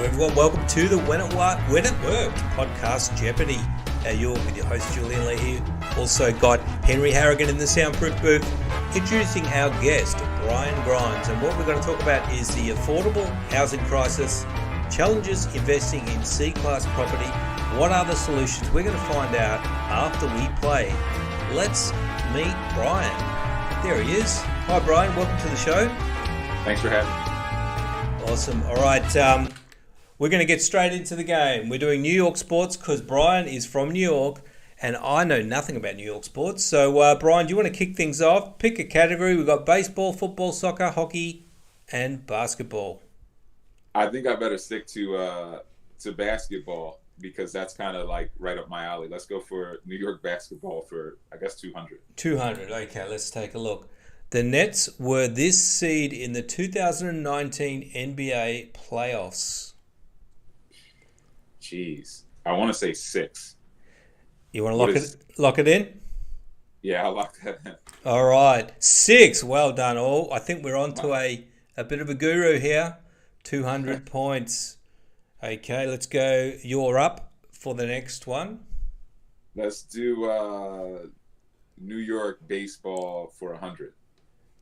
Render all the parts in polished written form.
Hello everyone, welcome to the When It Worked podcast, Jeopardy. You're with your host Julian Lee here. Also got Henry Harrigan in the soundproof booth, introducing our guest, Brian Grimes. And what we're going to talk about is the affordable housing crisis, challenges investing in C-class property. What are the solutions? We're going to find out after we play. Let's meet Brian. There he is. Hi Brian, welcome to the show. Thanks for having me. Awesome. All right, we're going to get straight into the game. We're doing New York sports because Brian is from New York and I know nothing about New York sports. So, Brian, do you want to kick things off? Pick a category. We've got baseball, football, soccer, hockey, and basketball. I think I better stick to basketball because that's kind of like right up my alley. Let's go for New York basketball for, I guess, 200. 200. Okay, let's take a look. The Nets were this seed in the 2019 NBA playoffs. Jeez. I want to say 6. You want to lock it in? Yeah, I'll lock that in. All right. 6. Well done, all. I think we're on to a bit of a guru here. 200 points. Okay, let's go. You're up for the next one. Let's do New York baseball for 100.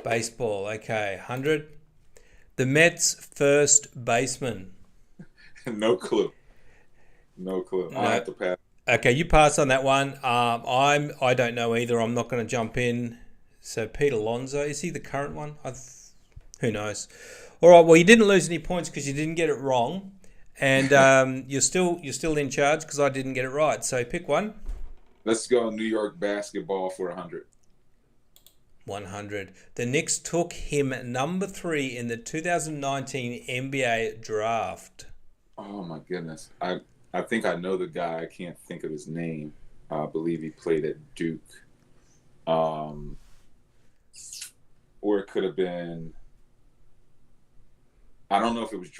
Baseball, okay. 100. The Mets' first baseman. No clue. I have to pass. Okay, you pass on that one. I don't know either. I'm not going to jump in. So Pete Alonso, is he the current one? Who knows? All right. Well, you didn't lose any points because you didn't get it wrong, and you're still in charge because I didn't get it right. So pick one. Let's go New York basketball for 100. 100. The Knicks took him number 3 in the 2019 NBA draft. Oh my goodness. I think I know the guy. I can't think of his name. I believe he played at Duke. Or it could have been, I don't know if it was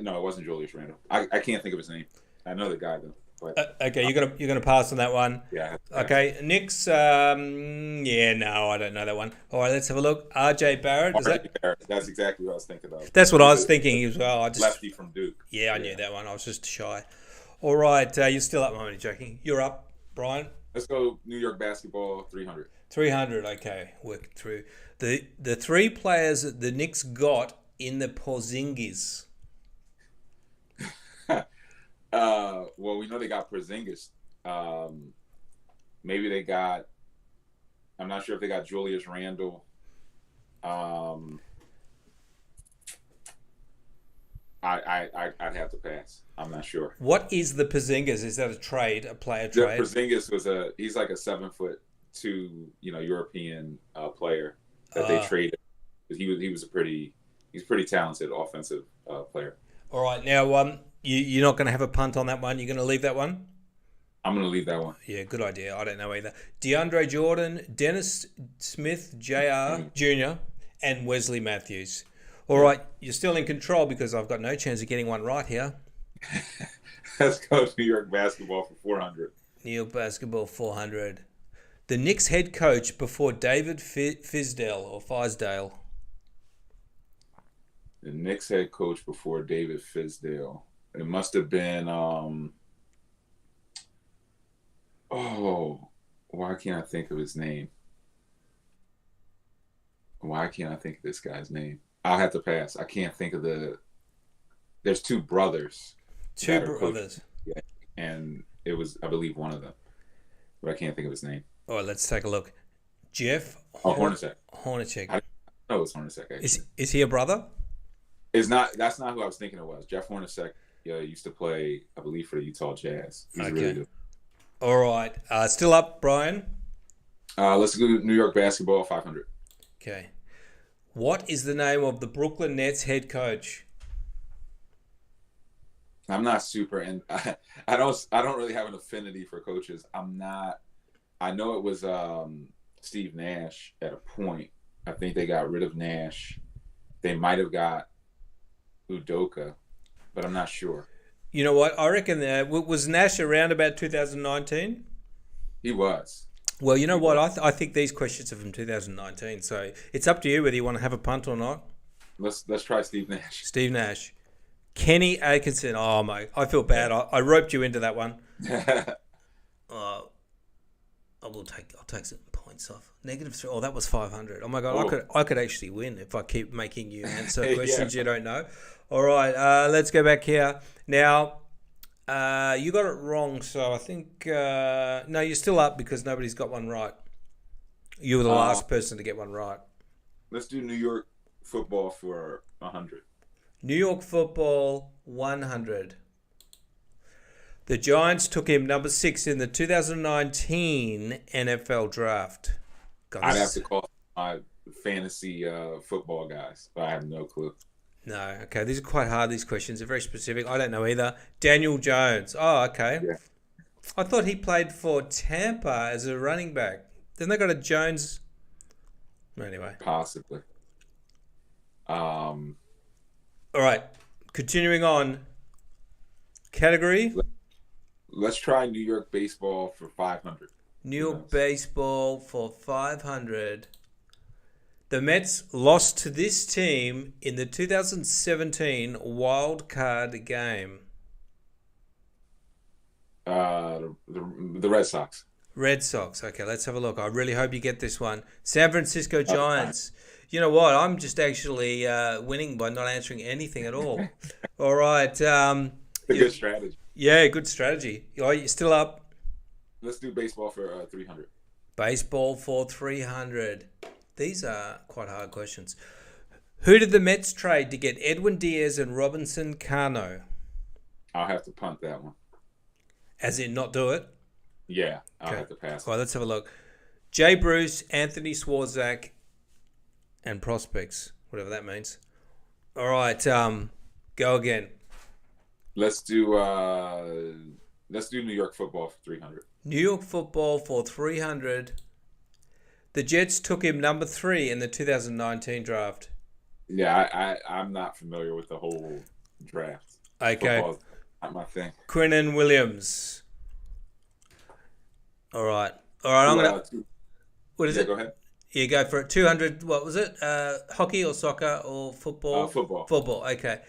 no, it wasn't Julius Randle. I can't think of his name. I know the guy though. But, okay, you're gonna pass on that one. Yeah. Okay, Knicks. I don't know that one. All right, let's have a look. RJ Barrett. Barrett. That's exactly what I was thinking of. That's what I was thinking as well. Lefty from Duke. Yeah, I knew that one. I was just shy. All right, you're still up. I'm only joking. You're up, Brian. Let's go New York basketball 300. 300. Okay, working through the 3 players that the Knicks got in the Porzingis. Well, we know they got Porzingis. Maybe they got. I'm not sure if they got Julius Randle. I'd have to pass. I'm not sure. What is the Porzingis? Is that a player trade? Porzingis he's like a 7'2", European player that they traded. He's pretty talented offensive player. All right, now you're not going to have a punt on that one. You're going to leave that one? I'm going to leave that one. Yeah, good idea. I don't know either. DeAndre Jordan, Dennis Smith, Jr., and Wesley Matthews. All right, you're still in control because I've got no chance of getting one right here. Let's go New York basketball for 400. New York basketball 400. The Knicks head coach before David Fizdale. The Knicks head coach before David Fizdale. It must have been, why can't I think of his name? Why can't I think of this guy's name? I'll have to pass. I can't think of there's 2 brothers. 2 brothers. Yeah, and it was, I believe, one of them. But I can't think of his name. All right, let's take a look. Jeff Hornacek. Hornacek. I know it's Hornacek, actually. Is he a brother? That's not who I was thinking it was. Jeff Hornacek used to play, I believe, for the Utah Jazz. He's really good. All right. Still up, Brian? Let's go New York basketball 500. Okay. What is the name of the Brooklyn Nets head coach? I'm not super, and I don't really have an affinity for coaches. I know it was Steve Nash at a point. I think they got rid of Nash. They might have got Udoka, but I'm not sure. You know what? I reckon was Nash around about 2019? He was. Well, you know what? I think these questions are from 2019, so it's up to you whether you want to have a punt or not. Let's try Steve Nash. Steve Nash. Kenny Atkinson. Oh, mate, I feel bad. I roped you into that one. I'll take some points off. -3. Oh, that was 500. Oh my God, I could actually win if I keep making you answer questions you don't know. All right, let's go back here now. You got it wrong, so I think no, you're still up because nobody's got one right. You were the last person to get one right. Let's do New York football for 100. New York football 100. The Giants took him number 6 in the 2019 NFL draft. God, I'd have to call my fantasy football guys, but I have no clue. No, okay. These are quite hard, these questions. They're very specific. I don't know either. Daniel Jones. Oh, okay. Yeah. I thought he played for Tampa as a running back. Then they got a Jones. Anyway. Possibly. All right. Continuing on. Category? Let's try New York baseball for 500. New York baseball for 500. The Mets lost to this team in the 2017 wild card game. The Red Sox. Red Sox. Okay, let's have a look. I really hope you get this one. San Francisco Giants. You know what? I'm just actually winning by not answering anything at all. All right. A good strategy. Yeah, good strategy. You're still up. Let's do baseball for 300. Baseball for 300. These are quite hard questions. Who did the Mets trade to get Edwin Diaz and Robinson Cano? I'll have to punt that one. As in not do it? Yeah, I'll have to pass. All right, let's have a look. Jay Bruce, Anthony Swarzak, and prospects, whatever that means. All right, go again. Let's do New York football for 300. New York football for 300. The Jets took him number 3 in the 2019 draft. Yeah, I'm not familiar with the whole draft. Okay. Football's not my thing. Quinnen Williams. All right. I'm going to... What is it? Go ahead. You go for it. 200, what was it? Hockey or soccer or football? Football. Football, okay.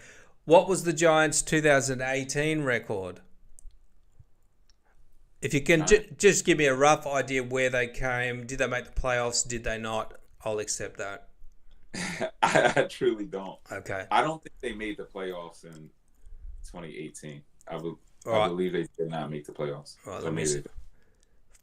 What was the Giants' 2018 record? If you can just give me a rough idea where they came. Did they make the playoffs? Did they not? I'll accept that. I truly don't. Okay. I don't think they made the playoffs in 2018. I believe they did not make the playoffs. All right, let me see.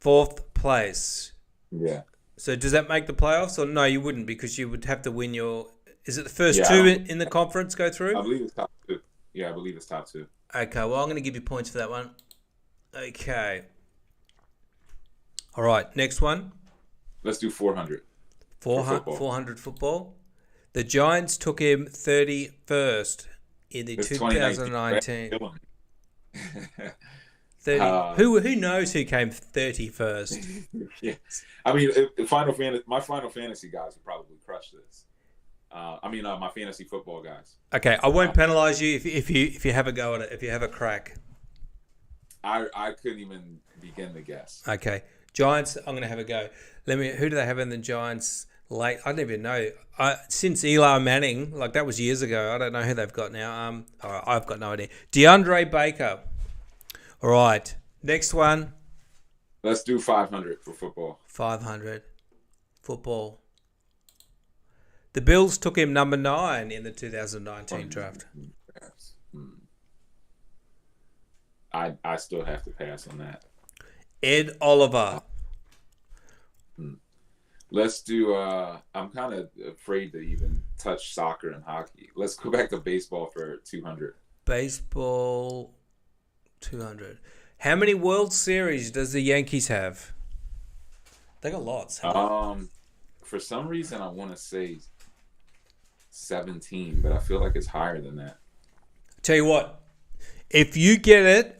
4th place. Yeah. So does that make the playoffs? Or no, you wouldn't because you would have to win your... Is it the first 2 in the conference go through? I believe it's top 2. Yeah, I believe it's top 2. Okay, well, I'm going to give you points for that one. Okay. All right, next one. Let's do 400. 400 football. The Giants took him 31st in the 2019. 30. Who knows who came 31st? Yes. I mean, my Final Fantasy guys would probably crush this. My fantasy football guys. Okay, I won't penalize you if you have a go at it, if you have a crack. I couldn't even begin to guess. Okay. Giants, I'm going to have a go. Who do they have in the Giants late? I don't even know. Since Eli Manning, like that was years ago, I don't know who they've got now. All right, I've got no idea. DeAndre Baker. All right. Next one. Let's do 500 for football. 500. Football. The Bills took him number 9 in the 2019 draft. I still have to pass on that. Ed Oliver. Let's do I'm kind of afraid to even touch soccer and hockey. Let's go back to baseball for 200. Baseball 200. How many World Series does the Yankees have? They got lots. For some reason I want to say 17, but I feel like it's higher than that. Tell you what, if you get it,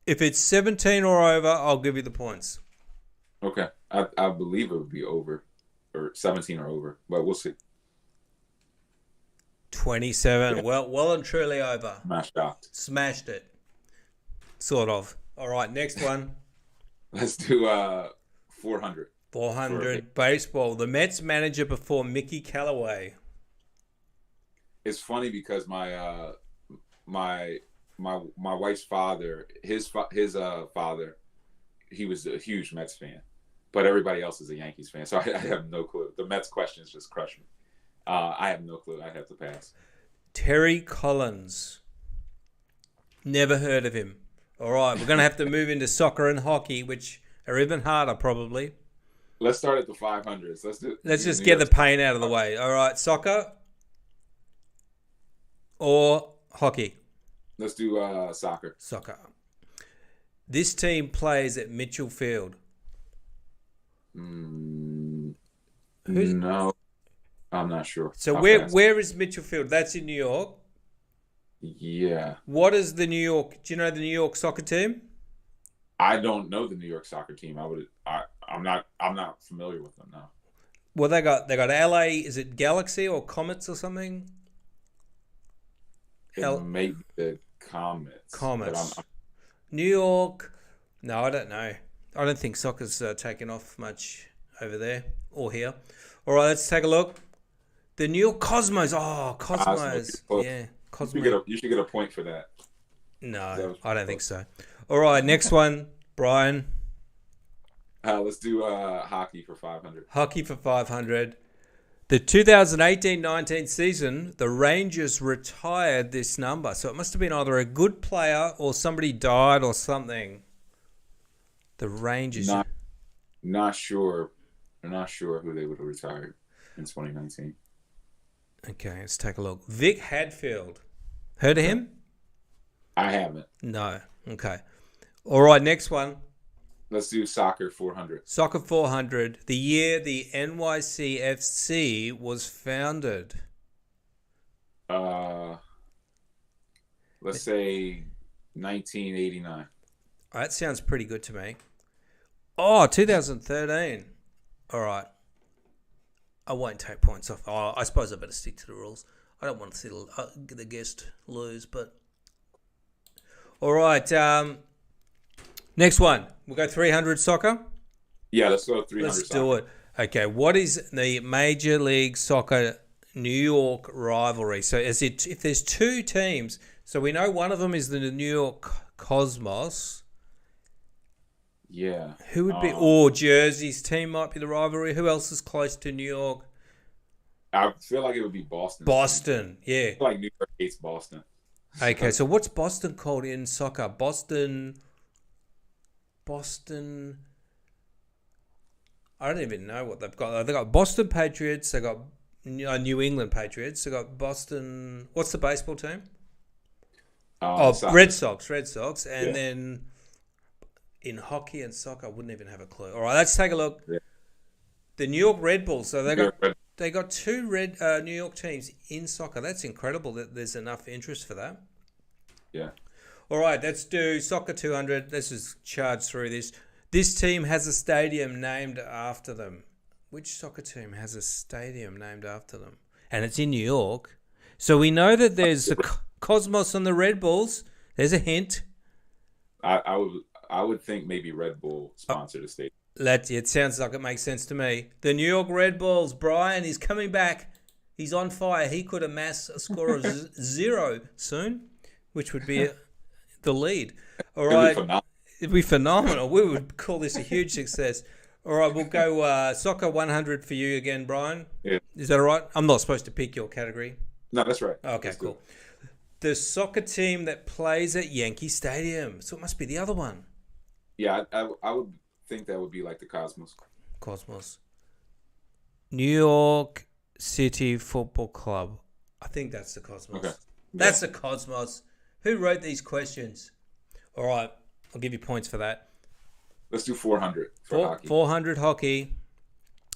if it's 17 or over, I'll give you the points. Okay. I believe it would be over, or 17 or over, but we'll see. 27. Yeah. Well and truly over. Smashed it. Sort of. All right, next one. Let's do 400. 400 baseball. The Mets manager before Mickey Callaway. It's funny because my my wife's father, his father, he was a huge Mets fan, but everybody else is a Yankees fan. So I have no clue. The Mets questions just crush me. I have no clue. I'd have to pass. Terry Collins. Never heard of him. All right, we're going to have to move into soccer and hockey, which are even harder probably. Let's start at the 500s. Let's just get the pain out of the way. All right, soccer or hockey? Let's do soccer. Soccer. This team plays at Mitchell Field. No, I'm not sure. So where is Mitchell Field? That's in New York. Yeah. What is the New York? Do you know the New York soccer team? I don't know the New York soccer team. I'm not familiar with them now. Well, they got LA. Is it Galaxy or Comets or something? It may be the Comets. Comets. New York. No, I don't know. I don't think soccer's taken off much over there or here. All right, let's take a look. The New York Cosmos. Oh, Cosmos. Yeah, Cosmos. You should get a point for that. No, I don't think so. All right, next one, Brian. Let's do hockey for 500. Hockey for 500. The 2018-19 season, the Rangers retired this number. So it must have been either a good player or somebody died or something. The Rangers. Not sure. I'm not sure who they would have retired in 2019. Okay, let's take a look. Vic Hadfield. Heard of him? I haven't. No. Okay. All right, next one. Let's do soccer 400. Soccer 400. The year the NYCFC was founded. Let's say 1989. That sounds pretty good to me. Oh, 2013. All right. I won't take points off. Oh, I suppose I better stick to the rules. I don't want to see the guest lose, but... All right. Next one. We'll go 300 soccer. Yeah, let's go 300 Let's soccer. do it. Okay, what is the Major League Soccer New York rivalry? So if there's two teams, so we know one of them is the New York Cosmos. Yeah. Who would be... Or Jersey's team might be the rivalry. Who else is close to New York? I feel like it would be Boston. Boston, yeah. I feel like New York hates Boston. Okay, so what's Boston called in soccer? Boston. I don't even know what they've got. They've got Boston Patriots. They've got New England Patriots. They've got Boston. What's the baseball team? Red Sox. And then in hockey and soccer, I wouldn't even have a clue. All right, let's take a look. Yeah. The New York Red Bulls. So they got two New York teams in soccer. That's incredible that there's enough interest for that. Yeah. All right, let's do soccer 200. Let's just charge through this. This team has a stadium named after them. Which soccer team has a stadium named after them? And it's in New York. So we know that there's the Cosmos and the Red Bulls. There's a hint. I would think maybe Red Bull sponsored a stadium. It sounds like it makes sense to me. The New York Red Bulls, Brian, he's coming back. He's on fire. He could amass a score of 0 soon, which would be the lead. All right. It'd be phenomenal. We would call this a huge success. All right, we'll go soccer 100 for you again, Brian. Yeah. Is that all right? I'm not supposed to pick your category. No, that's right. Okay, that's cool. The soccer team that plays at Yankee Stadium. So it must be the other one. Yeah, I would think that would be like the Cosmos. New York City Football Club. I think that's the Cosmos. Okay. That's the Cosmos. Who wrote these questions? All right, I'll give you points for that. Let's do 400 for hockey. 400 hockey.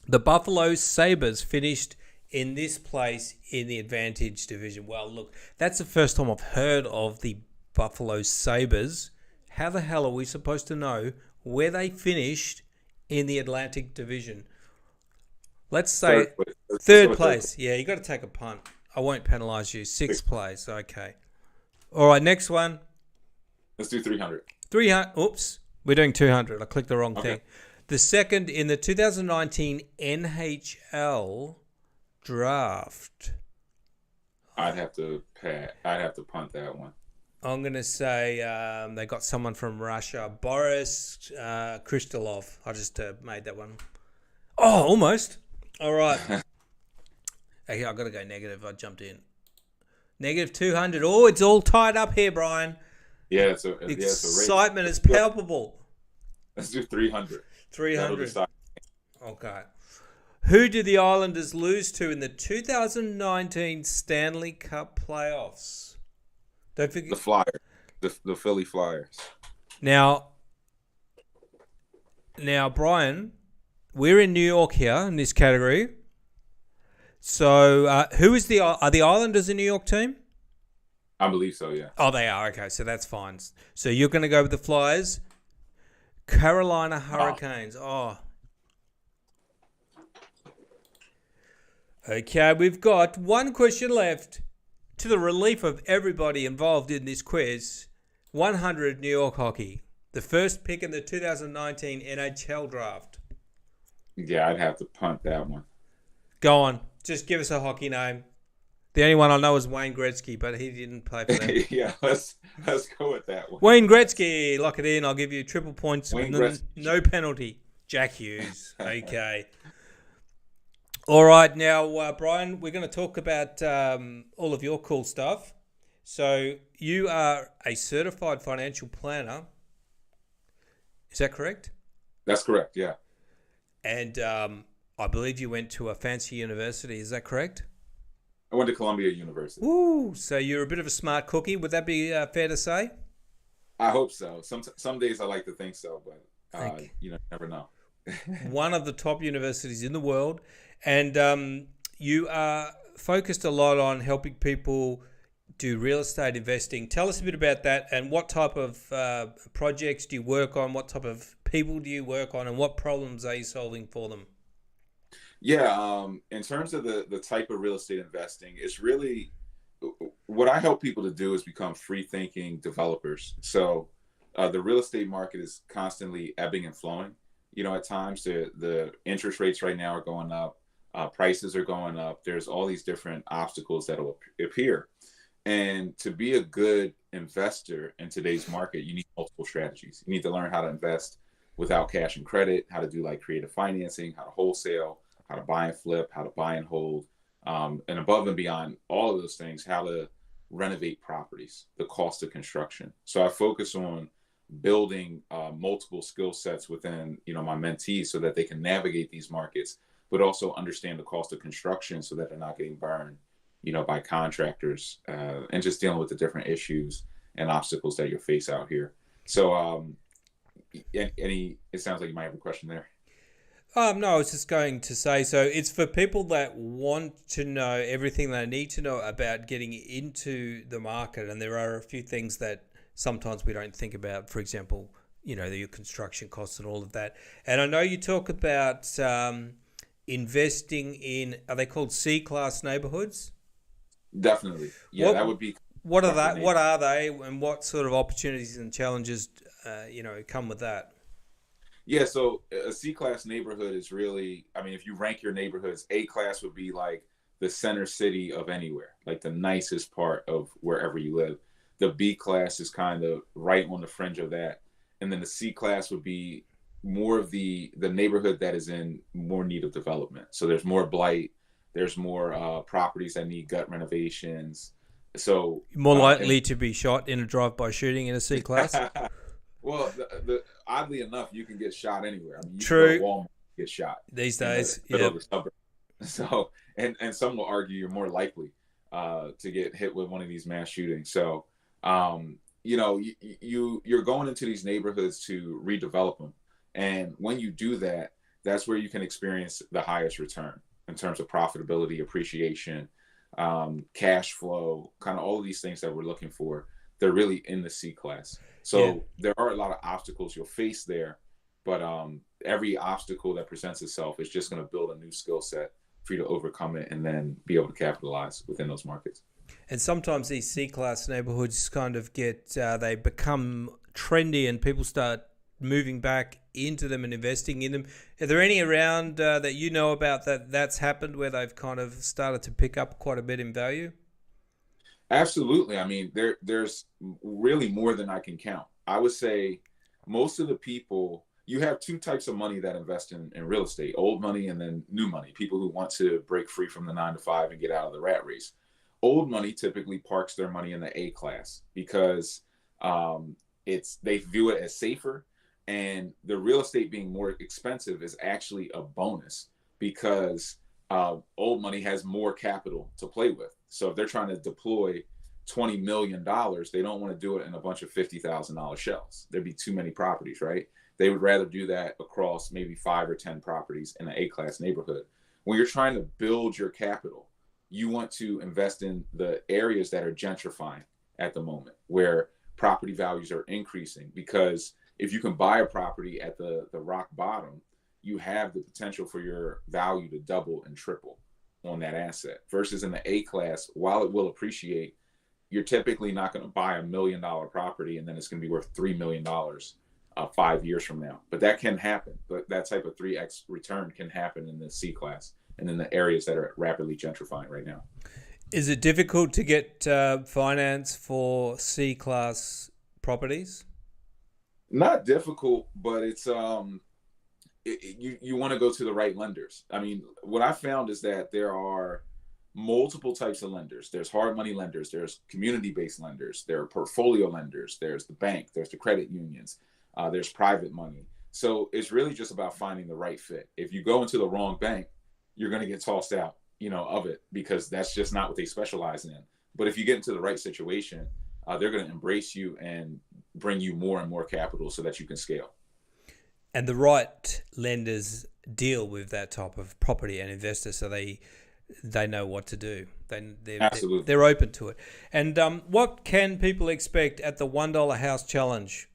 The Buffalo Sabres finished in this place in the Advantage Division. Well, look, that's the first time I've heard of the Buffalo Sabres. How the hell are we supposed to know where they finished in the Atlantic Division? Let's say third place. Yeah, you got to take a punt. I won't penalise you. Sixth place. Okay. All right, next one. Let's do 300. 300. Oops. We're doing 200. I clicked the wrong thing. The second in the 2019 NHL draft. I'd have to punt that one. I'm going to say they got someone from Russia, Boris Kristalov. I just made that one. Oh, almost. All right. Okay, I've got to go negative. I jumped in. Negative 200. Oh, it's all tied up here, Brian. Yeah, it's a excitement is palpable. Let's do 300. 300. Okay. Who did the Islanders lose to in the 2019 Stanley Cup playoffs? Don't forget the Flyers, the Philly Flyers. Now, Brian, we're in New York here in this category. So, are the Islanders a New York team? I believe so, yeah. Oh, they are. Okay, so that's fine. So you're going to go with the Flyers. Carolina Hurricanes. Oh. Okay, we've got one question left. To the relief of everybody involved in this quiz, 100 New York hockey. The first pick in the 2019 NHL draft. Yeah, I'd have to punt that one. Go on. Just give us a hockey name. The only one I know is Wayne Gretzky, but he didn't play for them. Yeah, let's go with that one. Wayne Gretzky, lock it in. I'll give you triple points. No penalty. Jack Hughes. Okay. All right. Now, Brian, we're going to talk about all of your cool stuff. So you are a certified financial planner. Is that correct? That's correct, yeah. And I believe you went to a fancy university. Is that correct? I went to Columbia University. Ooh, so you're a bit of a smart cookie. Would that be fair to say? I hope so. Some days I like to think so, but you never know. One of the top universities in the world, and you are focused a lot on helping people do real estate investing. Tell us a bit about that, and what type of projects do you work on? What type of people do you work on, and what problems are you solving for them? Yeah, in terms of the type of real estate investing, it's really what I help people to do is become free-thinking developers. So the real estate market is constantly ebbing and flowing. At times the interest rates right now are going up, prices are going up. There's all these different obstacles that will appear. And to be a good investor in today's market, you need multiple strategies. You need to learn how to invest without cash and credit, how to do like creative financing, how to wholesale, how to buy and flip, how to buy and hold, and above and beyond all of those things, how to renovate properties, the cost of construction. So I focus on building multiple skill sets within, my mentees so that they can navigate these markets, but also understand the cost of construction so that they're not getting burned, by contractors, and just dealing with the different issues and obstacles that you face out here. So it sounds like you might have a question there. No, I was just going to say, so it's for people that want to know everything they need to know about getting into the market. And there are a few things that sometimes we don't think about. For example, your construction costs and all of that. And I know you talk about investing in, are they called C-class neighborhoods? Definitely. Yeah, that would be. What are that? What are they, and what sort of opportunities and challenges, come with that? Yeah, so a C-class neighborhood is really, if you rank your neighborhoods, A-class would be like the center city of anywhere, like the nicest part of wherever you live. The B-class is kind of right on the fringe of that. And then the C-class would be more of the neighborhood that is in more need of development. So there's more blight, there's more properties that need gut renovations. So more likely to be shot in a drive-by shooting in a C-class? Well, oddly enough, you can get shot anywhere. You True. Can go to Walmart, get shot these days. Yeah. So, and some will argue you're more likely to get hit with one of these mass shootings. So, you're going into these neighborhoods to redevelop them, and when you do that, that's where you can experience the highest return in terms of profitability, appreciation, cash flow, kind of all of these things that we're looking for. They're really in the C-class. So There are a lot of obstacles you'll face there, but every obstacle that presents itself is just going to build a new skill set for you to overcome it and then be able to capitalize within those markets. And sometimes these C-class neighborhoods kind of they become trendy and people start moving back into them and investing in them. Are there any around that you know about that's happened where they've kind of started to pick up quite a bit in value? Absolutely. I mean, there's really more than I can count. I would say most of the people, you have two types of money that invest in real estate: old money and then new money. People who want to break free from the 9 to 5 and get out of the rat race. Old money typically parks their money in the A class because they view it as safer, and the real estate being more expensive is actually a bonus because old money has more capital to play with. So if they're trying to deploy $20 million, they don't want to do it in a bunch of $50,000 shells. There'd be too many properties, right? They would rather do that across maybe 5 or 10 properties in an A-class neighborhood. When you're trying to build your capital, you want to invest in the areas that are gentrifying at the moment, where property values are increasing. Because if you can buy a property at the rock bottom, you have the potential for your value to double and triple on that asset. Versus in the A class, while it will appreciate, you're typically not going to buy $1 million property and then it's going to be worth $3 million 5 years from now. But that can happen. But that type of 3x return can happen in the C class and in the areas that are rapidly gentrifying right now. Is it difficult to get finance for C class properties? Not difficult, but it's you want to go to the right lenders. I mean, what I found is that there are multiple types of lenders. There's hard money lenders, there's community-based lenders, there are portfolio lenders, there's the bank, there's the credit unions, there's private money. So it's really just about finding the right fit. If you go into the wrong bank, you're going to get tossed out, of it, because that's just not what they specialize in. But if you get into the right situation, they're going to embrace you and bring you more and more capital so that you can scale. And the right lenders deal with that type of property and investors, so they know what to do. Absolutely. They're open to it. And what can people expect at the $1 House Challenge?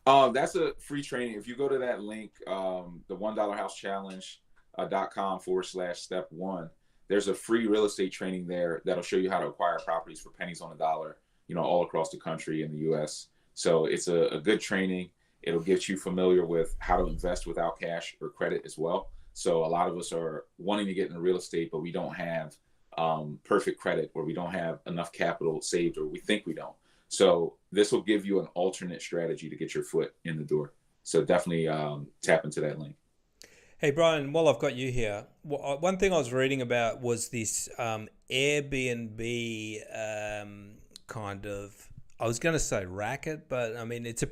That's a free training. If you go to that link, the $1housechallenge.com/step1, there's a free real estate training there that'll show you how to acquire properties for pennies on a dollar, all across the country in the U.S. So it's a good training. It'll get you familiar with how to invest without cash or credit as well. So a lot of us are wanting to get into real estate, but we don't have perfect credit, or we don't have enough capital saved, or we think we don't. So this will give you an alternate strategy to get your foot in the door. So definitely tap into that link. Hey, Brian, while I've got you here, one thing I was reading about was this Airbnb kind of, I was going to say racket, but I mean, it's a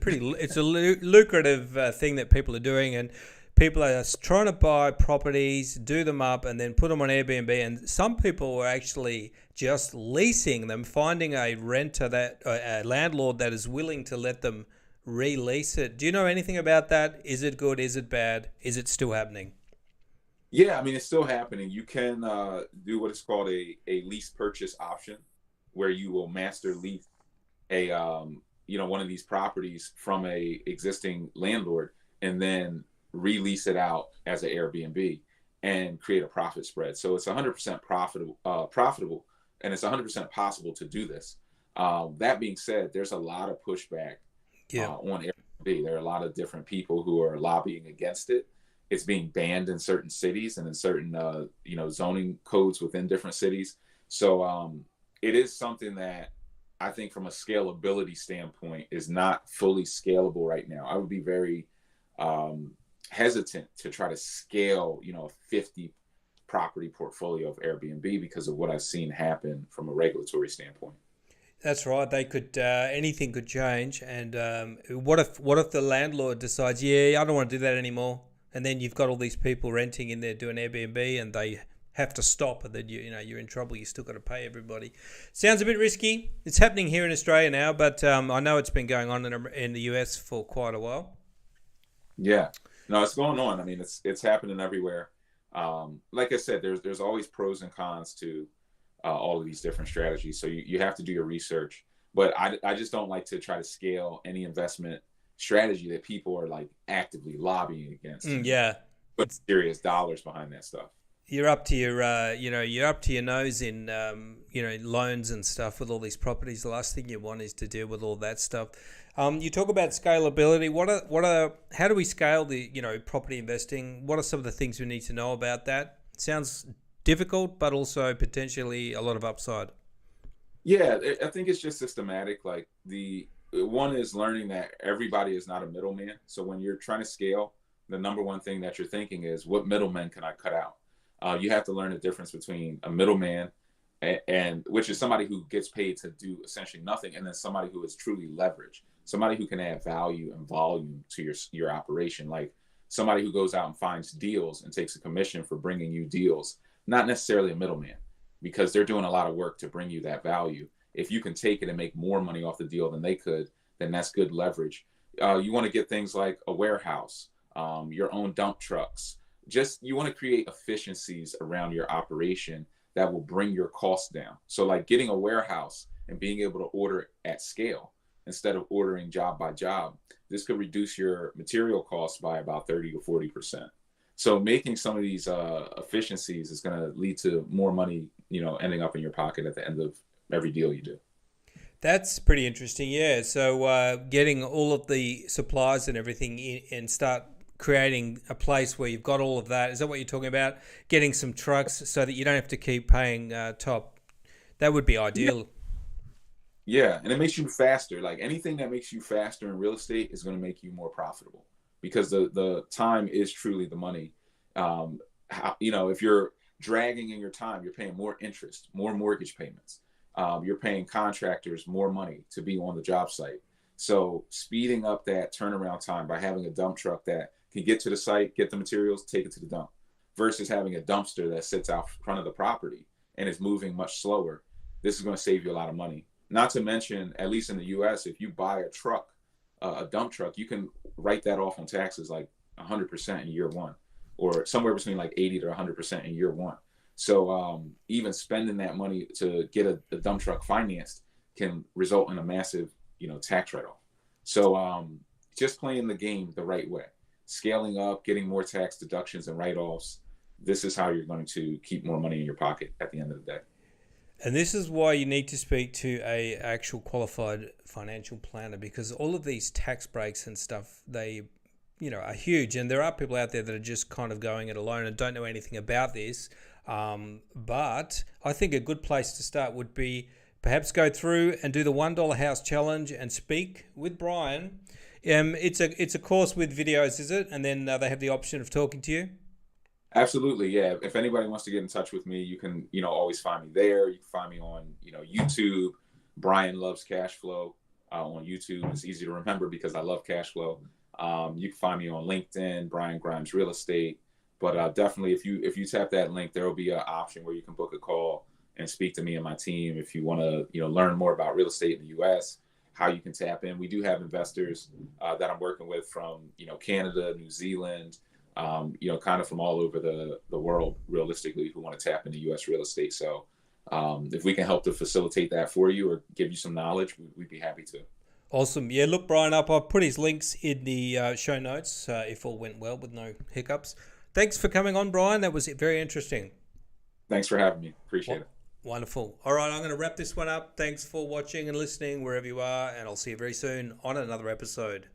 lucrative thing that people are doing, and people are trying to buy properties, do them up, and then put them on Airbnb. And some people were actually just leasing them, finding a renter, a landlord that is willing to let them release it. Do you know anything about that? Is it good? Is it bad? Is it still happening? Yeah, I mean, it's still happening. You can do what is called a lease purchase option, where you will master lease one of these properties from a existing landlord, and then release it out as an Airbnb and create a profit spread. So it's 100% profitable, and it's 100% possible to do this. That being said, there's a lot of pushback on Airbnb. There are a lot of different people who are lobbying against it. It's being banned in certain cities and in certain zoning codes within different cities. So it is something that I think from a scalability standpoint is not fully scalable right now. I would be very hesitant to try to scale, a 50 property portfolio of Airbnb because of what I've seen happen from a regulatory standpoint. That's right. They could anything could change. And what if the landlord decides, I don't want to do that anymore, and then you've got all these people renting in there doing Airbnb, and they have to stop, and then you're in trouble. You still got to pay everybody. Sounds a bit risky. It's happening here in Australia now, but I know it's been going on in the US for quite a while. Yeah, no, it's going on. I mean, it's happening everywhere. Like I said, there's always pros and cons to all of these different strategies. So you have to do your research. But I just don't like to try to scale any investment strategy that people are like actively lobbying against. Put serious dollars behind that stuff. You're up to your nose in loans and stuff with all these properties. The last thing you want is to deal with all that stuff. You talk about scalability. How do we scale the property investing? What are some of the things we need to know about that? Sounds difficult, but also potentially a lot of upside. Yeah, I think it's just systematic. Like the one is learning that everybody is not a middleman. So when you're trying to scale, the number one thing that you're thinking is, what middlemen can I cut out? You have to learn the difference between a middleman and which is somebody who gets paid to do essentially nothing, and then somebody who is truly leveraged, somebody who can add value and volume to your operation, like somebody who goes out and finds deals and takes a commission for bringing you deals, not necessarily a middleman, because they're doing a lot of work to bring you that value. If you can take it and make more money off the deal than they could, then that's good leverage. You want to get things like a warehouse, your own dump trucks. Just you want to create efficiencies around your operation that will bring your costs down. So like getting a warehouse and being able to order at scale instead of ordering job by job, this could reduce your material costs by about 30 to 40%. So making some of these efficiencies is going to lead to more money, ending up in your pocket at the end of every deal you do. That's pretty interesting, yeah. So getting all of the supplies and everything in and start creating a place where you've got all of that. Is that what you're talking about? Getting some trucks so that you don't have to keep paying top. That would be ideal. Yeah, and it makes you faster. Like anything that makes you faster in real estate is going to make you more profitable, because the time is truly the money. If you're dragging in your time, you're paying more interest, more mortgage payments. You're paying contractors more money to be on the job site. So speeding up that turnaround time by having a dump truck that can get to the site, get the materials, take it to the dump, versus having a dumpster that sits out front of the property and is moving much slower. This is going to save you a lot of money. Not to mention, at least in the US, if you buy a truck, a dump truck, you can write that off on taxes like 100% in year one, or somewhere between like 80 to 100% in year one. So even spending that money to get a dump truck financed can result in a massive, tax write-off. So just playing the game the right way, scaling up, getting more tax deductions and write-offs. This is how you're going to keep more money in your pocket at the end of the day. And this is why you need to speak to a actual qualified financial planner, because all of these tax breaks and stuff, they, are huge. And there are people out there that are just kind of going it alone and don't know anything about this. But I think a good place to start would be perhaps go through and do the $1 house challenge and speak with Brian. It's a course with videos, is it? And then they have the option of talking to you. Absolutely, yeah. If anybody wants to get in touch with me, you can, always find me there. You can find me on, YouTube. Brian Loves Cash Flow on YouTube. It's easy to remember because I love cash flow. You can find me on LinkedIn, Brian Grimes Real Estate. But definitely, if you tap that link, there will be an option where you can book a call and speak to me and my team if you want to, learn more about real estate in the U.S., how you can tap in. We do have investors that I'm working with from, Canada, New Zealand, kind of from all over the world, realistically, who want to tap into U.S. real estate. So if we can help to facilitate that for you or give you some knowledge, we'd be happy to. Awesome. Yeah, look Brian up. I'll put his links in the show notes if all went well with no hiccups. Thanks for coming on, Brian. That was very interesting. Thanks for having me. Appreciate it. Wonderful. All right, I'm going to wrap this one up. Thanks for watching and listening wherever you are, and I'll see you very soon on another episode.